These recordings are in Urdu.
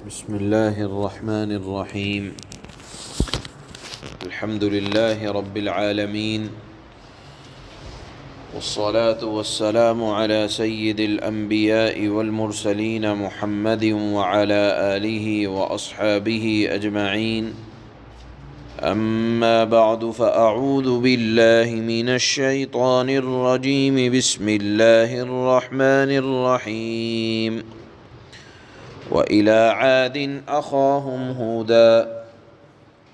بسم الله الرحمن الرحيم. الحمد لله رب العالمين، والصلاة والسلام على سيد الأنبياء والمرسلين محمد وعلى آله وأصحابه أجمعين. أما بعد، فأعوذ بالله من الشيطان الرجيم. بسم الله الرحمن الرحيم. وإلى عاد أخاهم هودا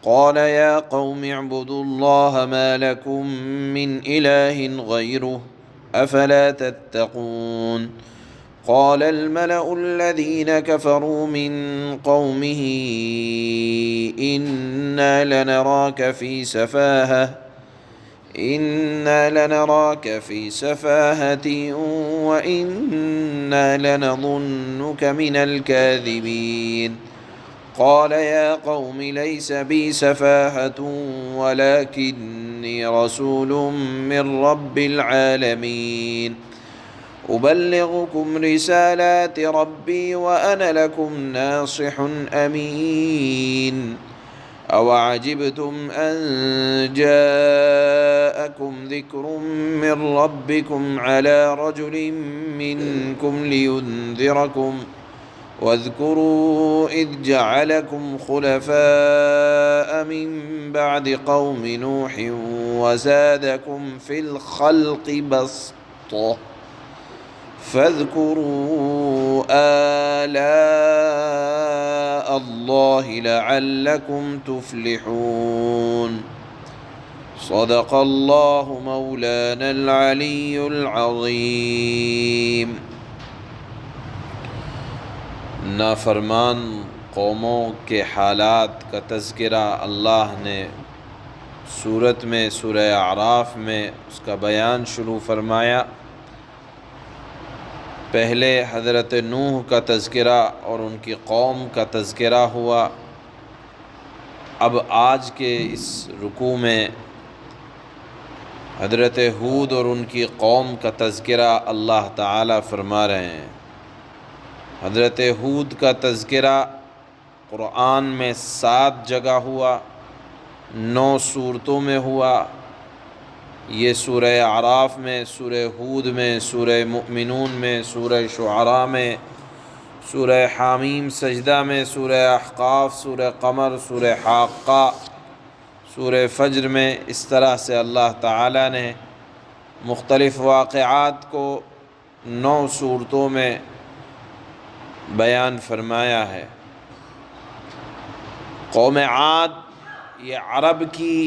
قال يا قوم اعبدوا الله ما لكم من إله غيره أفلا تتقون. قال الملأ الذين كفروا من قومه إنا لنراك في سفاهة وإنا لنظنك من الكاذبين. قال يا قوم ليس بي سفاهة ولكني رسول من رب العالمين أبلغكم رسالات ربي وأنا لكم ناصح أمين. أوعجبتم أن جاءكم ذكر من ربكم على رجل منكم لينذركم واذكروا إذ جعلكم خلفاء من بعد قوم نوح وزادكم في الخلق بسطة فاذكروا آلاء الله لعلكم تفلحون. صدق الله مولانا العلي العظيم. نافرمان قوموں کے حالات کا تذکرہ اللہ نے سورت میں سورہ اعراف میں اس کا بیان شروع فرمایا. پہلے حضرت نوح کا تذکرہ اور ان کی قوم کا تذکرہ ہوا. اب آج کے اس رکوع میں حضرت ہود اور ان کی قوم کا تذکرہ اللہ تعالی فرما رہے ہیں. حضرت ہود کا تذکرہ قرآن میں 7 جگہ ہوا، 9 صورتوں میں ہوا. یہ سورہ اعراف میں، سورہ ہود میں، سورہ مؤمنون میں، سورہ شعراء میں، سورہ حامیم سجدہ میں، سورہ احقاف، سورہ قمر، سورہ حاقہ، سورہ فجر میں. اس طرح سے اللہ تعالی نے مختلف واقعات کو 9 صورتوں میں بیان فرمایا ہے. قوم عاد یہ عرب کی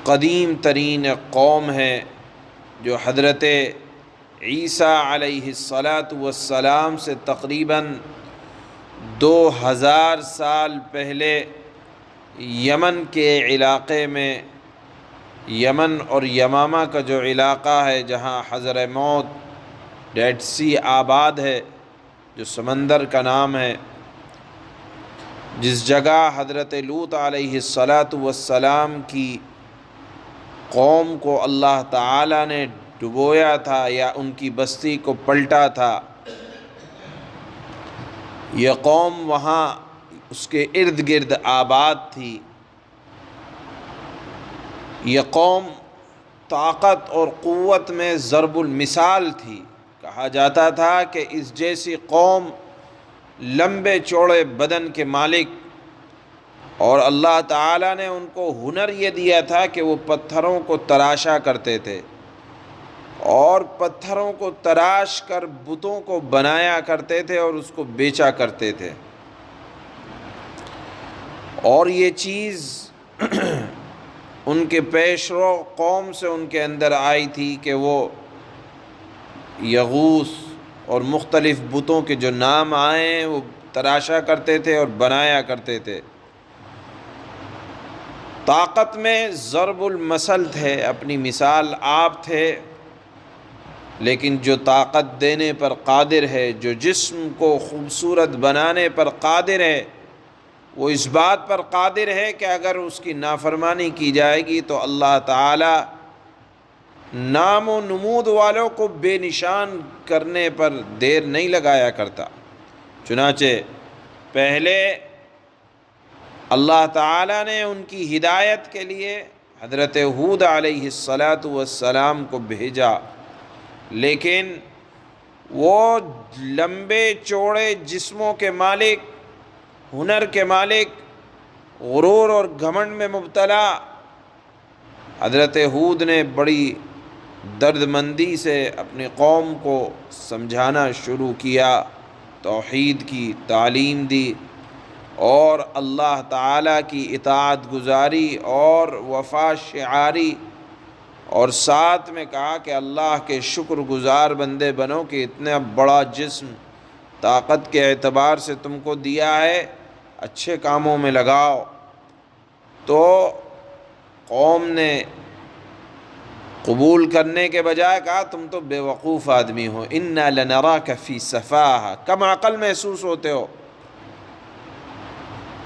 قدیم ترین قوم ہے جو حضرت عیسیٰ علیہ السلام سے تقریباً 2000 سال پہلے یمن کے علاقے میں، یمن اور یمامہ کا جو علاقہ ہے جہاں حضر موت ڈیڈ سی آباد ہے، جو سمندر کا نام ہے، جس جگہ حضرت لوط علیہ السلام کی قوم کو اللہ تعالی نے ڈبویا تھا یا ان کی بستی کو پلٹا تھا. یہ قوم وہاں اس کے ارد گرد آباد تھی. یہ قوم طاقت اور قوت میں ضرب المثال تھی. کہا جاتا تھا کہ اس جیسی قوم لمبے چوڑے بدن کے مالک، اور اللہ تعالیٰ نے ان کو ہنر یہ دیا تھا کہ وہ پتھروں کو تراشا کرتے تھے اور پتھروں کو تراش کر بتوں کو بنایا کرتے تھے اور اس کو بیچا کرتے تھے. اور یہ چیز ان کے پیشرو قوم سے ان کے اندر آئی تھی کہ وہ یغوث اور مختلف بتوں کے جو نام آئے وہ تراشا کرتے تھے اور بنایا کرتے تھے. طاقت میں ضرب المثل تھے، اپنی مثال آپ تھے، لیکن جو طاقت دینے پر قادر ہے، جو جسم کو خوبصورت بنانے پر قادر ہے، وہ اس بات پر قادر ہے کہ اگر اس کی نافرمانی کی جائے گی تو اللہ تعالی نام و نمود والوں کو بے نشان کرنے پر دیر نہیں لگایا کرتا. چنانچہ پہلے اللہ تعالیٰ نے ان کی ہدایت کے لیے حضرت ہود علیہ السلام کو بھیجا، لیکن وہ لمبے چوڑے جسموں کے مالک، ہنر کے مالک، غرور اور گھمنڈ میں مبتلا، حضرت ہود نے بڑی درد مندی سے اپنی قوم کو سمجھانا شروع کیا، توحید کی تعلیم دی اور اللہ تعالیٰ کی اطاعت گزاری اور وفا شعاری، اور ساتھ میں کہا کہ اللہ کے شکر گزار بندے بنو کہ اتنا بڑا جسم طاقت کے اعتبار سے تم کو دیا ہے، اچھے کاموں میں لگاؤ۔ تو قوم نے قبول کرنے کے بجائے کہا تم تو بے وقوف آدمی ہو، انا لنراک فی سفاہہ، کم عقل محسوس ہوتے ہو،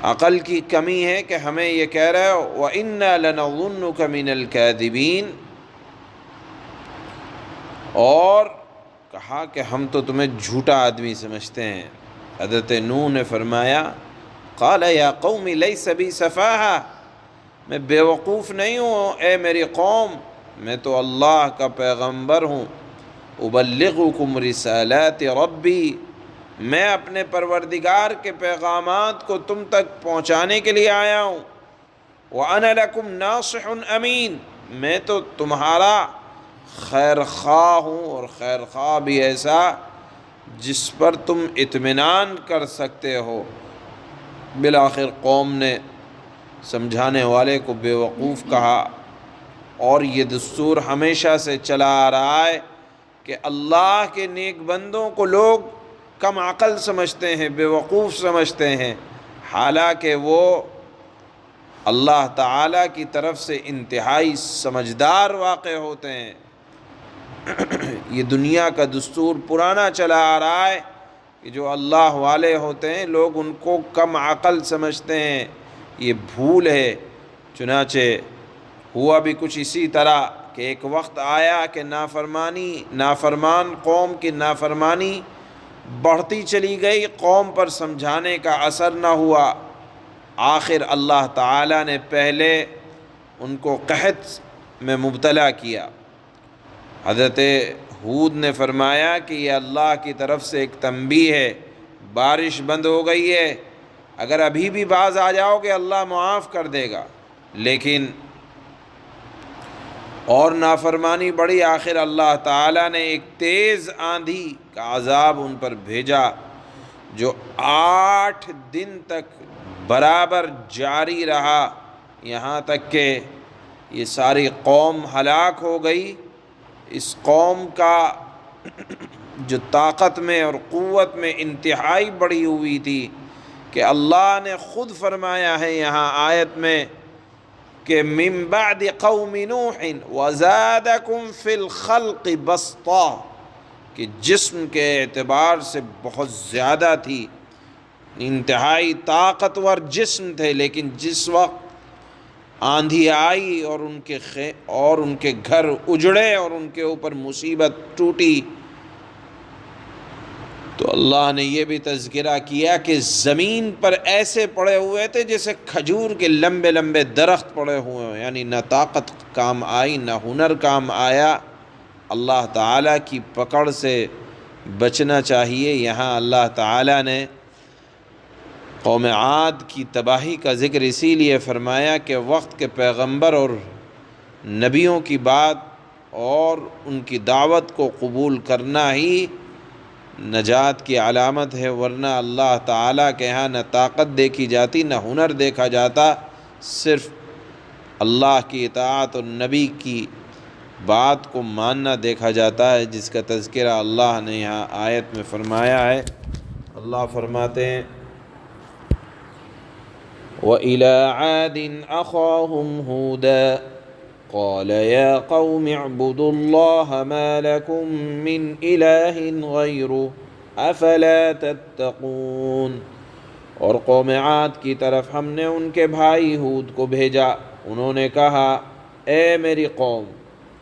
عقل کی کمی ہے کہ ہمیں یہ کہہ رہے ہو، وَإِنَّا لَنَظُنُّكَ مِنَ الْكَاذِبِينَ، اور کہا کہ ہم تو تمہیں جھوٹا آدمی سمجھتے ہیں۔ حضرت نوح نے فرمایا قَالَ يَا قَوْمِ لَيْسَ بِي سَفَاہَةٌ، میں بے وقوف نہیں ہوں اے میری قوم، میں تو اللہ کا پیغمبر ہوں، اُبَلِّغُكُمْ رِسَالَاتِ رَبِّي، میں اپنے پروردگار کے پیغامات کو تم تک پہنچانے کے لیے آیا ہوں، وَأَنَا لَكُمْ نَاصِحٌ أَمِينٌ، میں تو تمہارا خیر خواہ ہوں، اور خیر خواہ بھی ایسا جس پر تم اطمینان کر سکتے ہو۔ بالآخر قوم نے سمجھانے والے کو بے وقوف کہا، اور یہ دستور ہمیشہ سے چلا آ رہا ہے کہ اللہ کے نیک بندوں کو لوگ کم عقل سمجھتے ہیں، بے وقوف سمجھتے ہیں، حالانکہ وہ اللہ تعالیٰ کی طرف سے انتہائی سمجھدار واقع ہوتے ہیں۔ یہ دنیا کا دستور پرانا چلا آ رہا ہے کہ جو اللہ والے ہوتے ہیں لوگ ان کو کم عقل سمجھتے ہیں، یہ بھول ہے۔ چنانچہ ہوا بھی کچھ اسی طرح کہ ایک وقت آیا کہ نافرمان قوم کی نافرمانی بڑھتی چلی گئی، قوم پر سمجھانے کا اثر نہ ہوا، آخر اللہ تعالیٰ نے پہلے ان کو قحط میں مبتلا کیا۔ حضرت ہود نے فرمایا کہ یہ اللہ کی طرف سے ایک تنبیہ ہے، بارش بند ہو گئی ہے، اگر ابھی بھی باز آ جاؤ گے اللہ معاف کر دے گا، لیکن اور نافرمانی بڑی، آخر اللہ تعالیٰ نے ایک تیز آندھی کا عذاب ان پر بھیجا جو 8 دن تک برابر جاری رہا، یہاں تک کہ یہ ساری قوم ہلاک ہو گئی۔ اس قوم کا جو طاقت میں اور قوت میں انتہائی بڑی ہوئی تھی کہ اللہ نے خود فرمایا ہے یہاں آیت میں کہ من بعد قوم نوح وزادکم فی الخلق بسطا، کہ جسم کے اعتبار سے بہت زیادہ تھی، انتہائی طاقتور جسم تھے، لیکن جس وقت آندھی آئی اور ان کے گھر اجڑے اور ان کے اوپر مصیبت ٹوٹی، تو اللہ نے یہ بھی تذکرہ کیا کہ زمین پر ایسے پڑے ہوئے تھے جیسے کھجور کے لمبے لمبے درخت پڑے ہوئے ہیں، یعنی نہ طاقت کام آئی نہ ہنر کام آیا۔ اللہ تعالیٰ کی پکڑ سے بچنا چاہیے۔ یہاں اللہ تعالیٰ نے قوم عاد کی تباہی کا ذکر اسی لیے فرمایا کہ وقت کے پیغمبر اور نبیوں کی بات اور ان کی دعوت کو قبول کرنا ہی نجات کی علامت ہے، ورنہ اللہ تعالیٰ کے ہاں نہ طاقت دیکھی جاتی نہ ہنر دیکھا جاتا، صرف اللہ کی اطاعت اور نبی کی بات کو ماننا دیکھا جاتا ہے، جس کا تذکرہ اللہ نے یہاں آیت میں فرمایا ہے۔ اللہ فرماتے ہیں وَإِلَىٰ عَادٍ أَخَاهُمْ هُودًا قَالَ يَا قَوْمِ اعْبُدُوا اللَّهَ مَا لَكُم مِّنْ إِلَٰهٍ غَيْرُهُ أَفَلَا تَتَّقُونَ، اور قوم عاد کی طرف ہم نے ان کے بھائی ہود کو بھیجا، انہوں نے کہا اے میری قوم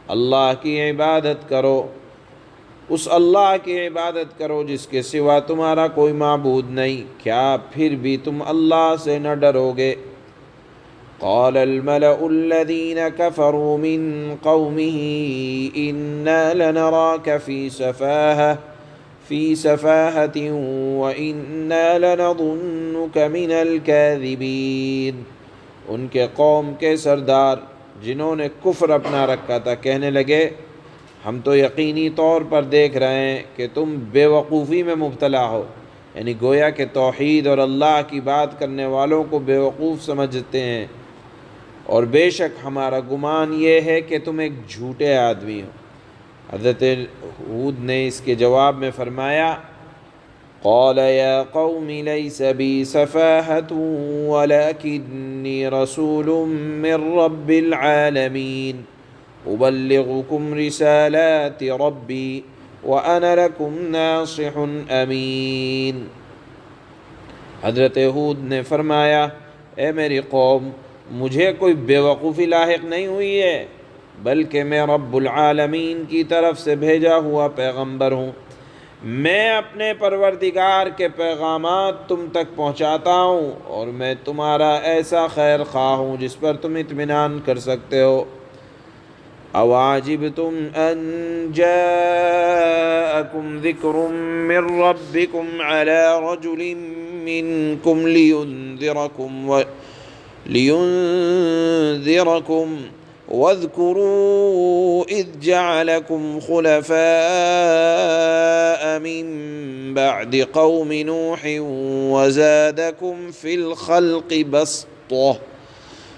اللہ کی عبادت کرو، اس اللہ کی عبادت کرو جس کے سوا تمہارا کوئی معبود نہیں، کیا پھر بھی تم اللہ سے نہ ڈرو گے؟ قال الملأ الذين كفروا من قومه إنا لنراك في سفاهة وإنا لنظنك من الكاذبين۔ ان کے قوم کے سردار جنہوں نے کفر اپنا رکھا تھا کہنے لگے ہم تو یقینی طور پر دیکھ رہے ہیں کہ تم بے وقوفی میں مبتلا ہو، یعنی گویا کہ توحید اور اللہ کی بات کرنے والوں کو بے وقوف سمجھتے ہیں، اور بے شک ہمارا گمان یہ ہے کہ تم ایک جھوٹے آدمی ہو۔ حضرت ہود نے اس کے جواب میں فرمایا قال یا قوم لیس بی سفاہۃ ولکنی رسول من رب العالمین ابلغکم رسالات ربی وانا لکم ناصح امین۔ حضرت ہود نے فرمایا اے میری قوم، مجھے کوئی بے وقوفی لاحق نہیں ہوئی ہے، بلکہ میں رب العالمین کی طرف سے بھیجا ہوا پیغمبر ہوں۔ میں اپنے پروردگار کے پیغامات تم تک پہنچاتا ہوں، اور میں تمہارا ایسا خیر خواہ ہوں جس پر تم اطمینان کر سکتے ہو۔ اواجبتم ان جاءکم ذکر من ربکم علی رجل منکم لينذركم واذكروا إذ جعلكم خلفاء من بعد قوم نوح وزادكم في الخلق بسطة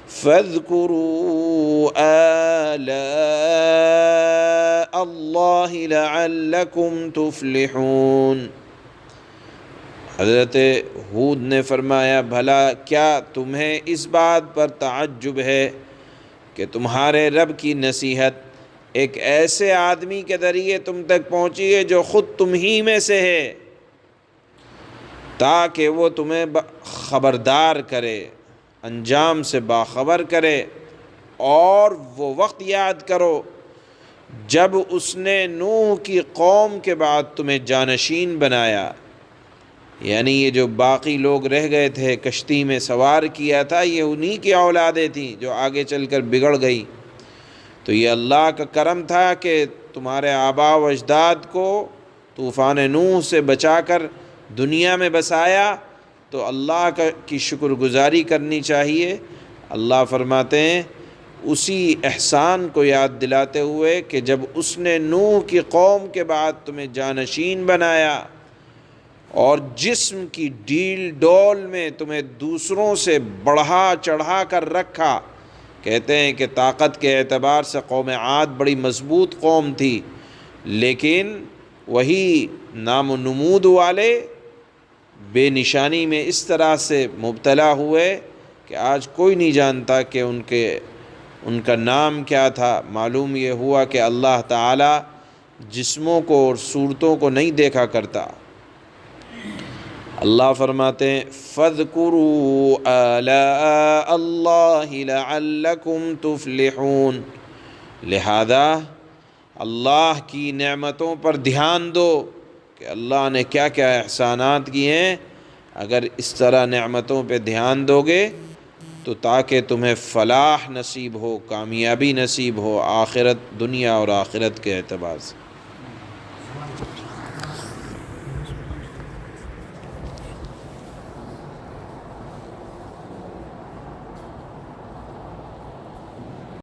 فاذكروا آلاء الله لعلكم تفلحون۔ حضرت ہود نے فرمایا بھلا کیا تمہیں اس بات پر تعجب ہے کہ تمہارے رب کی نصیحت ایک ایسے آدمی کے ذریعے تم تک پہنچی ہے جو خود تم ہی میں سے ہے، تاکہ وہ تمہیں خبردار کرے، انجام سے باخبر کرے، اور وہ وقت یاد کرو جب اس نے نوح کی قوم کے بعد تمہیں جانشین بنایا، یعنی یہ جو باقی لوگ رہ گئے تھے کشتی میں سوار کیا تھا یہ انہی کی اولادیں تھیں جو آگے چل کر بگڑ گئی۔ تو یہ اللہ کا کرم تھا کہ تمہارے آباء و اجداد کو طوفان نوح سے بچا کر دنیا میں بسایا، تو اللہ کی شکر گزاری کرنی چاہیے۔ اللہ فرماتے ہیں اسی احسان کو یاد دلاتے ہوئے کہ جب اس نے نوح کی قوم کے بعد تمہیں جانشین بنایا اور جسم کی ڈیل ڈول میں تمہیں دوسروں سے بڑھا چڑھا کر رکھا۔ کہتے ہیں کہ طاقت کے اعتبار سے قوم عاد بڑی مضبوط قوم تھی، لیکن وہی نام و نمود والے بے نشانی میں اس طرح سے مبتلا ہوئے کہ آج کوئی نہیں جانتا کہ ان کا نام کیا تھا۔ معلوم یہ ہوا کہ اللہ تعالی جسموں کو اور صورتوں کو نہیں دیکھا کرتا۔ اللہ فرماتے ہیں فَاذْكُرُوا آلَاءَ اللَّهِ لَعَلَّكُمْ تُفْلِحُونَ، لہذا اللہ کی نعمتوں پر دھیان دو کہ اللہ نے کیا کیا احسانات کیے ہیں۔ اگر اس طرح نعمتوں پہ دھیان دو گے تو تاکہ تمہیں فلاح نصیب ہو، کامیابی نصیب ہو، آخرت، دنیا اور آخرت کے اعتبار سے۔